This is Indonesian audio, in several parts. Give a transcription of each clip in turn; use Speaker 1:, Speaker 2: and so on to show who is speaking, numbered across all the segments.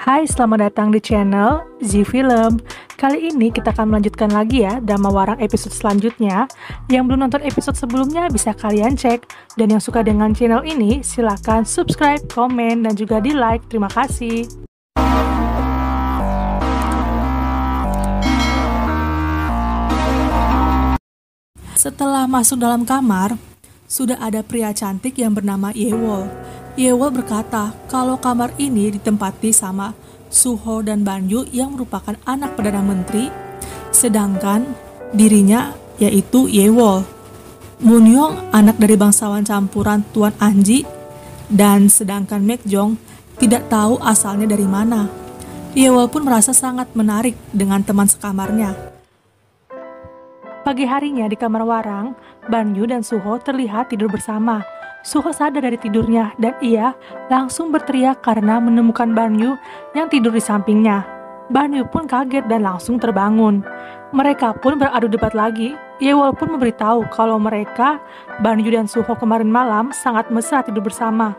Speaker 1: Hai, selamat datang di channel Z Film. Kali ini kita akan melanjutkan lagi ya drama Warang episode selanjutnya. Yang belum nonton episode sebelumnya bisa kalian cek. Dan yang suka dengan channel ini silahkan subscribe, komen, dan juga di like. Terima kasih. Setelah masuk dalam kamar, sudah ada pria cantik yang bernama Yewol. Yewol berkata kalau kamar ini ditempati sama Suho dan Banyu yang merupakan anak Perdana Menteri, sedangkan dirinya yaitu Yewol. Munyong anak dari bangsawan campuran Tuan Anji, dan sedangkan Mekjong tidak tahu asalnya dari mana. Yewol pun merasa sangat menarik dengan teman sekamarnya. Pagi harinya di kamar Warang, Banyu dan Suho terlihat tidur bersama. Suho sadar dari tidurnya dan ia langsung berteriak karena menemukan Banyu yang tidur di sampingnya. Banyu pun kaget dan langsung terbangun. Mereka pun beradu debat lagi. Yewol pun memberitahu kalau mereka, Banyu dan Suho kemarin malam sangat mesra tidur bersama.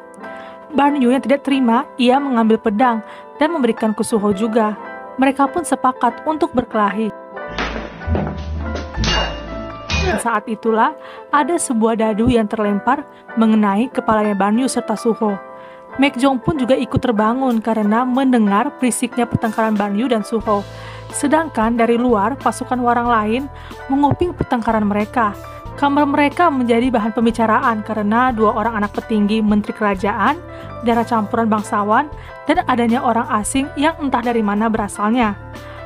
Speaker 1: Banyu yang tidak terima, ia mengambil pedang dan memberikan ke Suho juga. Mereka pun sepakat untuk berkelahi. Saat itulah ada sebuah dadu yang terlempar mengenai kepalanya Banyu serta Suho. Mekjong pun juga ikut terbangun karena mendengar berisiknya pertengkaran Banyu dan Suho. Sedangkan dari luar pasukan Warang lain menguping pertengkaran mereka. Kamar mereka menjadi bahan pembicaraan karena dua orang anak petinggi menteri kerajaan, darah campuran bangsawan, dan adanya orang asing yang entah dari mana berasalnya.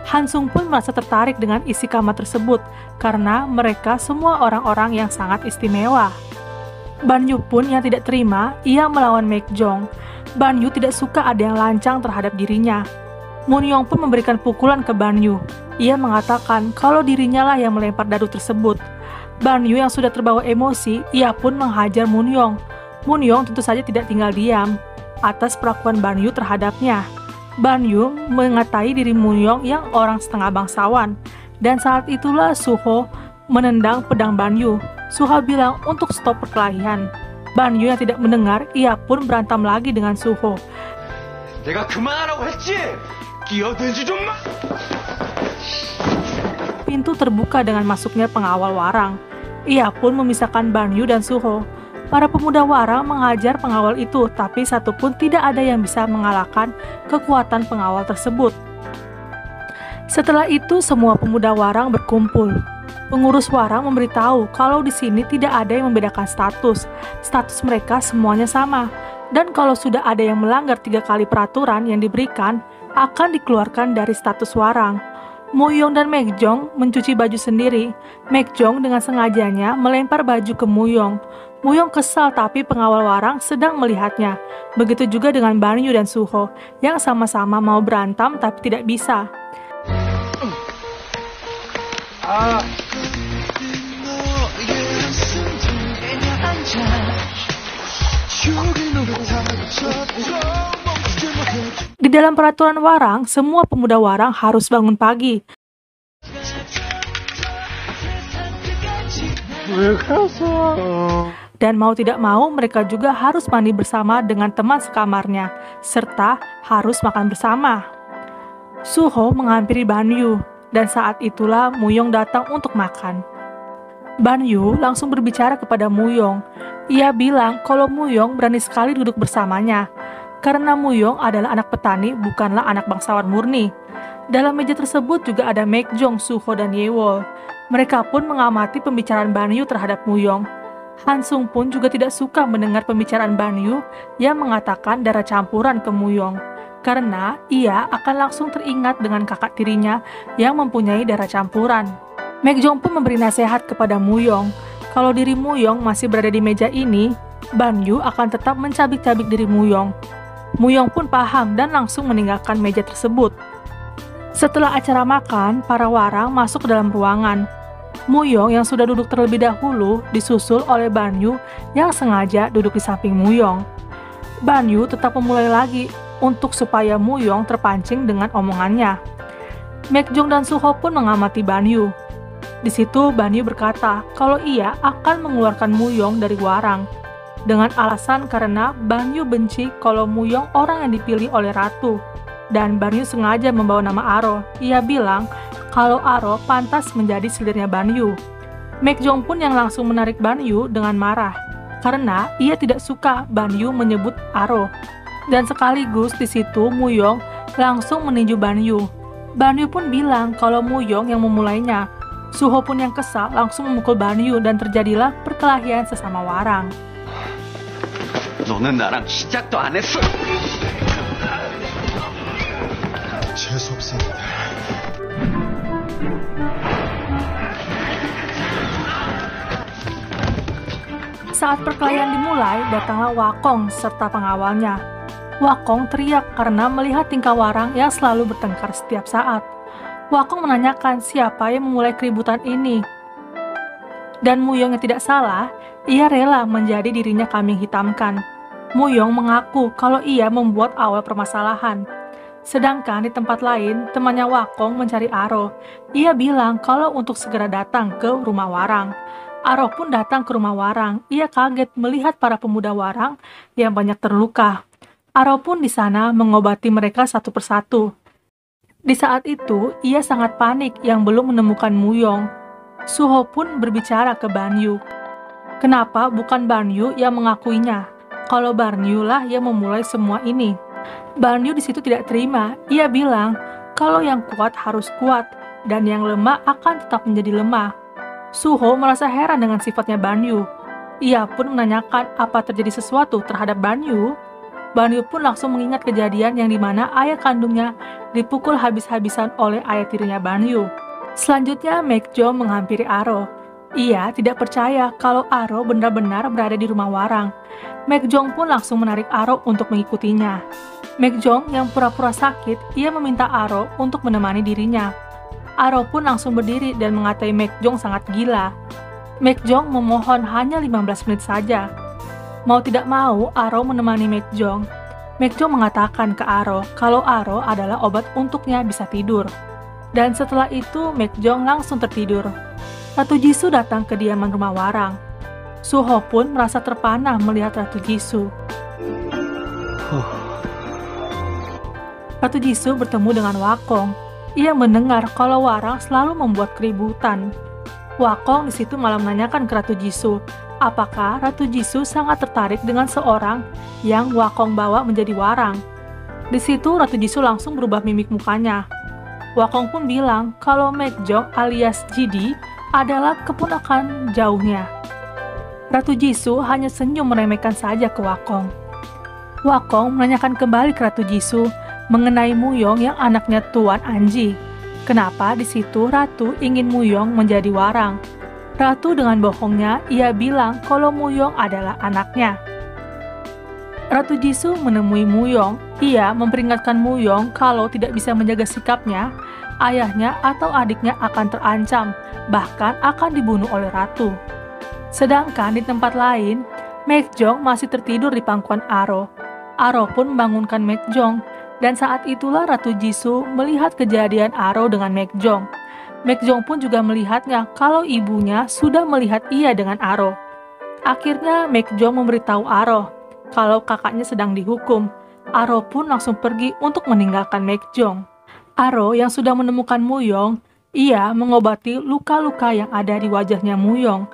Speaker 1: Hansung pun merasa tertarik dengan isi kamar tersebut karena mereka semua orang-orang yang sangat istimewa. Banyu pun yang tidak terima, ia melawan Mekjong. Banyu tidak suka ada yang lancang terhadap dirinya. Munyong pun memberikan pukulan ke Banyu. Ia mengatakan kalau dirinya lah yang melempar dadu tersebut. Banyu yang sudah terbawa emosi, ia pun menghajar Munyong. Munyong tentu saja tidak tinggal diam atas perlakuan Banyu terhadapnya. Banyu mengatai diri Munyong yang orang setengah bangsawan, dan saat itulah Suho menendang pedang Banyu. Suho bilang untuk stop perkelahian. Banyu yang tidak mendengar, ia pun berantem lagi dengan Suho. Pintu terbuka dengan masuknya pengawal Warang. Ia pun memisahkan Banyu dan Suho. Para pemuda Warang menghajar pengawal itu, tapi satupun tidak ada yang bisa mengalahkan kekuatan pengawal tersebut. Setelah itu, semua pemuda Warang berkumpul. Pengurus Warang memberitahu kalau di sini tidak ada yang membedakan status. Status mereka semuanya sama. Dan kalau sudah ada yang melanggar 3 kali peraturan yang diberikan, akan dikeluarkan dari status Warang. Muyong dan Mekjong mencuci baju sendiri. Mekjong dengan sengajanya melempar baju ke Muyong. Muyong kesal tapi pengawal Warang sedang melihatnya. Begitu juga dengan Banyu dan Suho yang sama-sama mau berantem tapi tidak bisa. Di dalam peraturan Warang, semua pemuda Warang harus bangun pagi. Dan mau tidak mau mereka juga harus mandi bersama dengan teman sekamarnya, serta harus makan bersama. Suho menghampiri Banyu, dan saat itulah Muyong datang untuk makan. Banyu langsung berbicara kepada Muyong. Ia bilang kalau Muyong berani sekali duduk bersamanya, karena Muyong adalah anak petani, bukanlah anak bangsawan murni. Dalam meja tersebut juga ada Mekjong, Suho, dan Yewol. Mereka pun mengamati pembicaraan Banyu terhadap Muyong. Hansung pun juga tidak suka mendengar pembicaraan Banyu yang mengatakan darah campuran ke Muyong, karena ia akan langsung teringat dengan kakak tirinya yang mempunyai darah campuran. Mekjong pun memberi nasihat kepada Muyong, kalau diri Muyong masih berada di meja ini, Banyu akan tetap mencabik-cabik diri Muyong. Muyong pun paham dan langsung meninggalkan meja tersebut. Setelah acara makan, para Warang masuk ke dalam ruangan. Muyong yang sudah duduk terlebih dahulu disusul oleh Banyu yang sengaja duduk di samping Muyong. Banyu tetap memulai lagi untuk supaya Muyong terpancing dengan omongannya. Mekjong dan Suho pun mengamati Banyu. Di situ Banyu berkata kalau ia akan mengeluarkan Muyong dari Warang. dengan alasan karena Banyu benci kalau Muyong orang yang dipilih oleh ratu. Dan Banyu sengaja membawa nama Aro. Ia bilang kalau Aro pantas menjadi selirnya Banyu. Maekjong pun yang langsung menarik Banyu dengan marah karena ia tidak suka Banyu menyebut Aro. Dan sekaligus di situ Muyong langsung meninju Banyu. Banyu pun bilang kalau Muyong yang memulainya. Suho pun yang kesal langsung memukul Banyu dan terjadilah perkelahian sesama warang.
Speaker 2: 너는 나랑 시작도 안 했어.
Speaker 3: 재수없습니다.
Speaker 1: Saat perkelahian dimulai, datanglah Wakong serta pengawalnya. Wakong teriak karena melihat tingkah warang yang selalu bertengkar setiap saat. Wakong menanyakan siapa yang memulai keributan ini. Dan Muyong yang tidak salah, ia rela menjadi dirinya kambing hitamkan. Muyong mengaku kalau ia membuat awal permasalahan. Sedangkan di tempat lain, temannya Wakong mencari Aro. Ia bilang kalau untuk segera datang ke rumah warang. Aro pun datang ke rumah warang. Ia kaget melihat para pemuda warang yang banyak terluka. Aro pun di sana mengobati mereka satu persatu. Di saat itu, ia sangat panik yang belum menemukan Muyong. Suho pun berbicara ke Banyu. Kenapa bukan Banyu yang mengakuinya? Kalau Banyu lah yang memulai semua ini. Banyu di situ tidak terima. Ia bilang kalau yang kuat harus kuat dan yang lemah akan tetap menjadi lemah. Suho merasa heran dengan sifatnya Banyu. Ia pun menanyakan apa terjadi sesuatu terhadap Banyu. Banyu pun langsung mengingat kejadian yang dimana ayah kandungnya dipukul habis-habisan oleh ayah tirinya Banyu. Selanjutnya Maekjong menghampiri Aro. Ia tidak percaya kalau Aro benar-benar berada di rumah warang. Maekjong pun langsung menarik Aro untuk mengikutinya. Maekjong yang pura-pura sakit, ia meminta Aro untuk menemani dirinya. Aro pun langsung berdiri dan mengatai Maekjong sangat gila. Maekjong memohon hanya 15 menit saja. Mau tidak mau, Aro menemani Maekjong. Maekjong mengatakan ke Aro kalau Aro adalah obat untuknya bisa tidur. Dan setelah itu, Maekjong langsung tertidur. Ratu Jisoo datang ke kediaman rumah warang. Suho pun merasa terpana melihat Ratu Jisoo. Ratu Jisoo bertemu dengan Wakong. Ia mendengar kalau warang selalu membuat keributan. Wakong di situ malah menanyakan ke Ratu Jisoo, apakah Ratu Jisoo sangat tertarik dengan seorang yang Wakong bawa menjadi warang. Di situ Ratu Jisoo langsung berubah mimik mukanya. Wakong pun bilang kalau Maekjong alias Jidi adalah keponakan jauhnya. Ratu Jisoo hanya senyum meremehkan saja ke Wakong. Wakong menanyakan kembali ke Ratu Jisoo mengenai Muyong yang anaknya Tuan Anji. Kenapa di situ Ratu ingin Muyong menjadi warang? Ratu dengan bohongnya, ia bilang kalau Muyong adalah anaknya. Ratu Jisoo menemui Muyong. Ia memperingatkan Muyong kalau tidak bisa menjaga sikapnya, ayahnya atau adiknya akan terancam, bahkan akan dibunuh oleh Ratu. Sedangkan di tempat lain, Maekjong masih tertidur di pangkuan Aro. Aro pun membangunkan Maekjong, dan saat itulah Ratu Jisoo melihat kejadian Aro dengan Maekjong. Maekjong pun juga melihatnya kalau ibunya sudah melihat ia dengan Aro. Akhirnya Maekjong memberitahu Aro kalau kakaknya sedang dihukum. Aro pun langsung pergi untuk meninggalkan Maekjong. Aro yang sudah menemukan Muyong, ia mengobati luka-luka yang ada di wajahnya Muyong.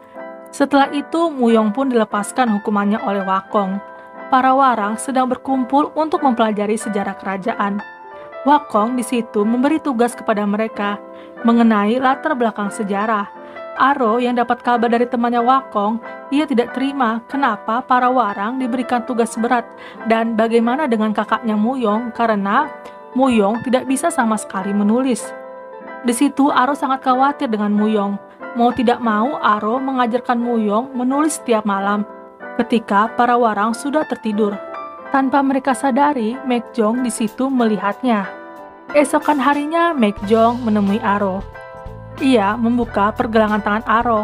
Speaker 1: Setelah itu, Muyong pun dilepaskan hukumannya oleh Wakong. Para warang sedang berkumpul untuk mempelajari sejarah kerajaan. Wakong di situ memberi tugas kepada mereka mengenai latar belakang sejarah. Aro yang dapat kabar dari temannya Wakong, ia tidak terima kenapa para warang diberikan tugas berat dan bagaimana dengan kakaknya Muyong karena Muyong tidak bisa sama sekali menulis. Di situ Aro sangat khawatir dengan Muyong. Mau tidak mau Aro mengajarkan Muyong menulis setiap malam ketika para warang sudah tertidur. Tanpa mereka sadari, Maekjong di situ melihatnya. Esokan harinya Maekjong menemui Aro. Ia membuka pergelangan tangan Aro.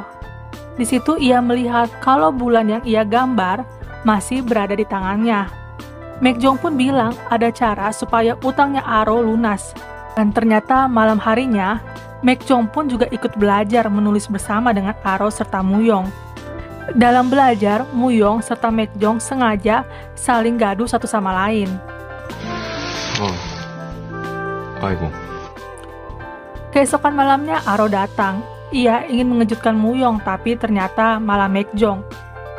Speaker 1: Di situ ia melihat kalau bulan yang ia gambar masih berada di tangannya. Maekjong pun bilang ada cara supaya utangnya Aro lunas. Dan ternyata malam harinya, Maekjong pun juga ikut belajar menulis bersama dengan Aro serta Muyong. Dalam belajar, Muyong serta Mekjong sengaja saling gaduh satu sama lain.
Speaker 2: 아이고.
Speaker 1: Keesokan malamnya, Aro datang. Ia ingin mengejutkan Muyong, tapi ternyata malah Mekjong.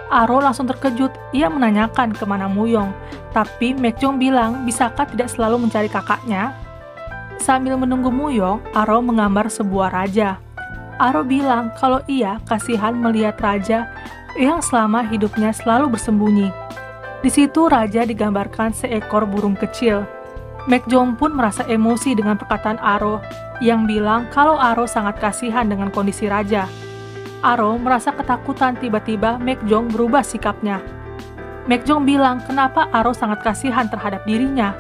Speaker 1: Aro langsung terkejut. Ia menanyakan kemana Muyong, tapi Mekjong bilang, bisakah tidak selalu mencari kakaknya? Sambil menunggu Muyong, Aro menggambar sebuah raja. Aro bilang kalau ia kasihan melihat raja yang selama hidupnya selalu bersembunyi. Di situ raja digambarkan seekor burung kecil. Mekjong pun merasa emosi dengan perkataan Aro yang bilang kalau Aro sangat kasihan dengan kondisi raja. Aro merasa ketakutan, tiba-tiba Mekjong berubah sikapnya. Mekjong bilang kenapa Aro sangat kasihan terhadap dirinya.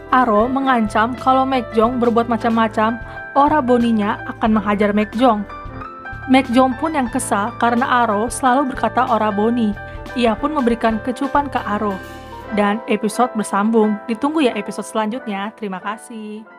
Speaker 1: Aro mengancam kalau Mekjong berbuat macam-macam, ora boninya akan menghajar Mekjong. Mekjong pun yang kesal karena Aro selalu berkata ora boni. Ia pun memberikan kecupan ke Aro. Dan episode bersambung. Ditunggu ya episode selanjutnya. Terima kasih.